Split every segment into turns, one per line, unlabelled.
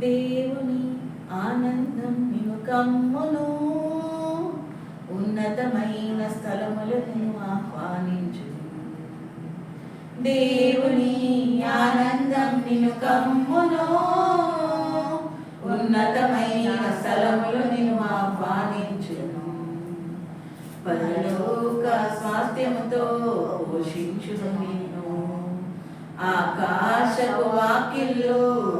దేవుని ఆనందం నిన్ను కమ్మును, ఉన్నతమైన స్థలములు నిన్ను ఆహ్వానించును. దేవుని ఆనందం నిన్ను కమ్మును, ఉన్నతమైన స్థలములు నిన్ను ఆహ్వానించును. పరలోక స్వాస్థ్యముతో పోషించును నిన్ను, ఆకాశపు వాకిళ్ళు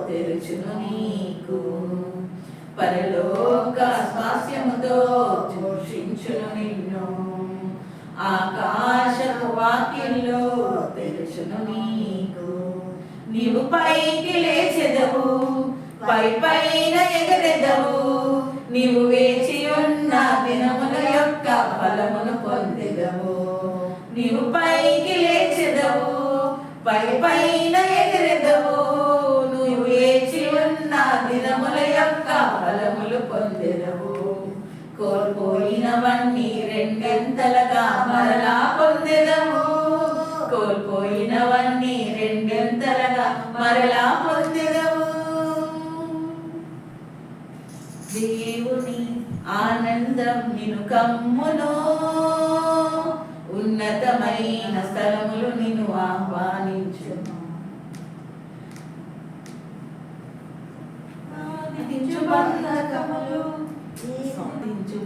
తెరుచును నీకు. పరలోక స్వాస్థ్యముతో పోషించును నిన్ను, ఆకాశపు వాకిళ్ళు తెరుచును నీకు. నీవు పైకి లేచెదవు, పై పైన ఎగరెదవు, నీవు వేచి ఉన్న దినముల యొక్క ఫలమును పొందెదవు. నీవు పైకి లేచెదవు, పై పైన ఎగరెదవు, నువ్వు వేచి ఉన్న దినముల యొక్క ఫలములు పొందెదవు. కోల్పోయినవన్నీ రెండెంతలుగా మరలా పొందెదవు, కోల్పోయినవన్నీ రెండెంతలుగా మరలా పొందెదవు. దేవుని ఆనందం నిన్ను కమ్మును, ఉన్నతమైన స్థలములు నిన్ను ఆహ్వానించును.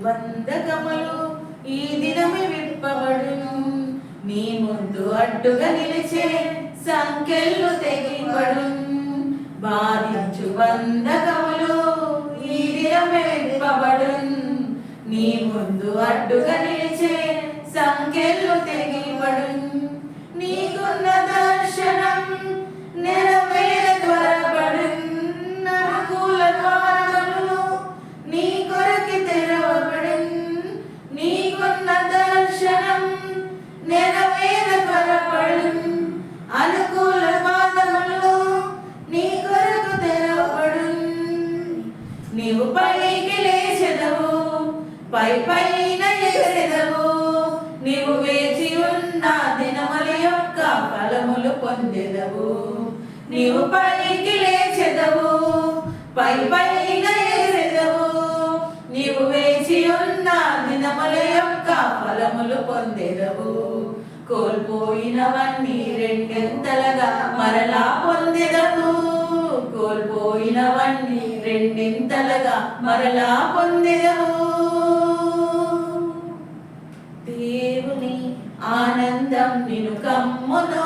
బంధకములు ఈ దినమే విప్పబడును, నీ ముందు అడ్డుగా నిలిచే సంఖ్యలు తెగిపడును. బాధించు బంధకములు ఈ దినమే విప్పబడును, నీ ముందు అడ్డుగా నిలిచే సంఖ్యలు తెగిపడును. నీకున్న దర్శనం నెరవేర త్వరపడును, అనుకూల ద్వారములు నీ కొరకి తెరవబడును. నీకున్న దర్శనం నెరవేర త్వరపడును, అనుకూల ద్వారములు నీ కొరకు తెరవబడును. నీవు పైకి లేచెదవు, పై పైన ఎగరెదవు, నీవు వేచి ఉన్న దినముల యొక్క ఫలములు పొందెదవు. నీవు పైకి లేచెదవు, పై పైన ఎగరెదవు, నీవు వేచి ఉన్న దినముల యొక్క ఫలములు పొందెదవు. కోల్పోయినవన్నీ రెండెంతలుగా మరలా పొందెదవు, కోల్పోయినవన్నీ రెండింతలుగా మరలా పొందెదవు. దేవుని ఆనందం నిన్ను కమ్మును,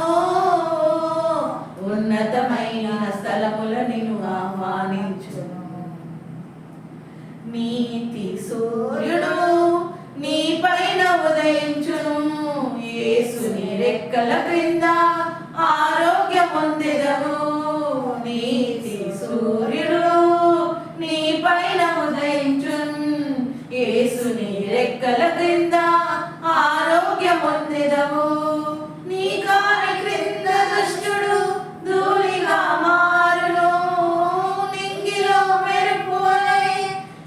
ఉన్నతమైన స్థలముల నిన్ను ఆహ్వానించును. నీతి సూర్యుడు నీ పైన ఉదయించును, యేసుని రెక్కల క్రింద ఆరోగ్యం పొందెదవు. నీతి సూర్యుడు నీ పైన ఉదయించును, యేసుని రెక్కల క్రింద ఆరోగ్యం పొందెదవు. నీ కాలి క్రింద దుష్టుడు ధూళిగా మారును, నింగిలో మెరుపులై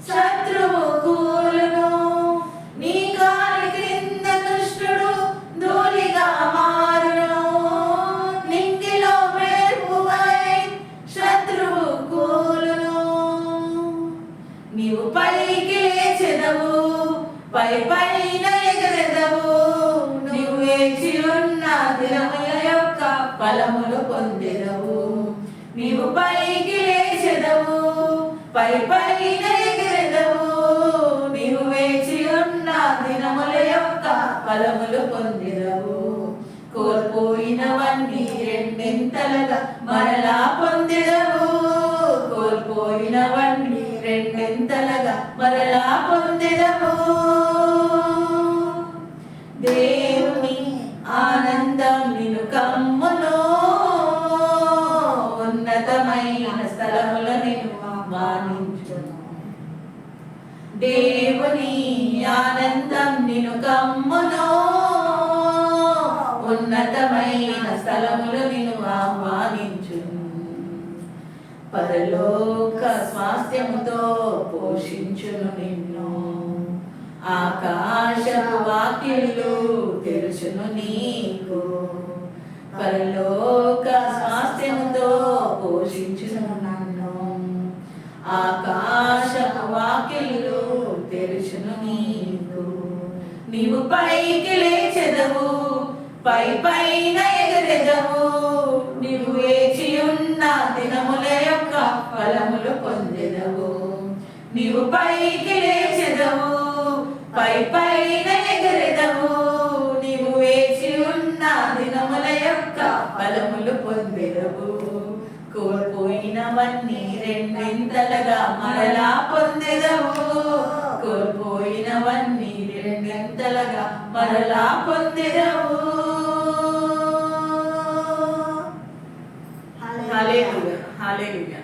శత్రువు కూలును. నీ కాలి క్రింద దుష్టుడు ధూళిగా మారును, నింగిలో మెరుపులై శత్రువు కూలును. నీవు పైకి లేచెదవు, పై పైన ఎగరెదవు, నీవు వేచి ఉన్న దినముల యొక్క ఫలములు పొందెదవు. నీవు పైకి లేచెదవు, పై పైన ఎగరెదవు, నీవు వేచి ఉన్న దినముల యొక్క ఫలములు పొందెదవు. కోల్పోయినవన్నీ రెండింతలుగా మరలా పొందెదవు, కోల్పోయినవన్నీ రెండింతలుగా మరలా పొందెదవు. దేవుని ఆనందం నిన్ను కమ్మును, ఉన్నతమైన స్థలముల నిన్ను ఆహ్వానించును. దేవుని ఆనందం నిన్ను కమ్మును, ఉన్నతమైన స్థలములు నిన్ను ఆహ్వానించును. పరలోక స్వాస్థ్యముతో పోషించును నిన్ను, ఆకాశపు వాకిళ్ళు తెరుచును నీకు. పరలోక స్వాస్థ్యముతో పోషించును నన్ను, ఆకాశపు వాకిళ్ళు తెరుచును నీకు. నీవు పైకి లేచెదవు, పై పైన ఎగరెదవు. నీవు వేచి ఉన్న దినముల యొక్క ఫలములు పొందెదవు. నీవు పైకి లేచెదవు, పై పైన ఎగరెదవు. నీవు వేచి ఉన్న దినముల యొక్క ఫలములు పొందెదవు. కోల్పోయినవన్నీ రెండింతలుగా మరలా పొందెదవు. కోల్పోయినవన్నీ రెండింతలుగా మరలా పొందెదవు. హల్లెలూయా, హల్లెలూయా.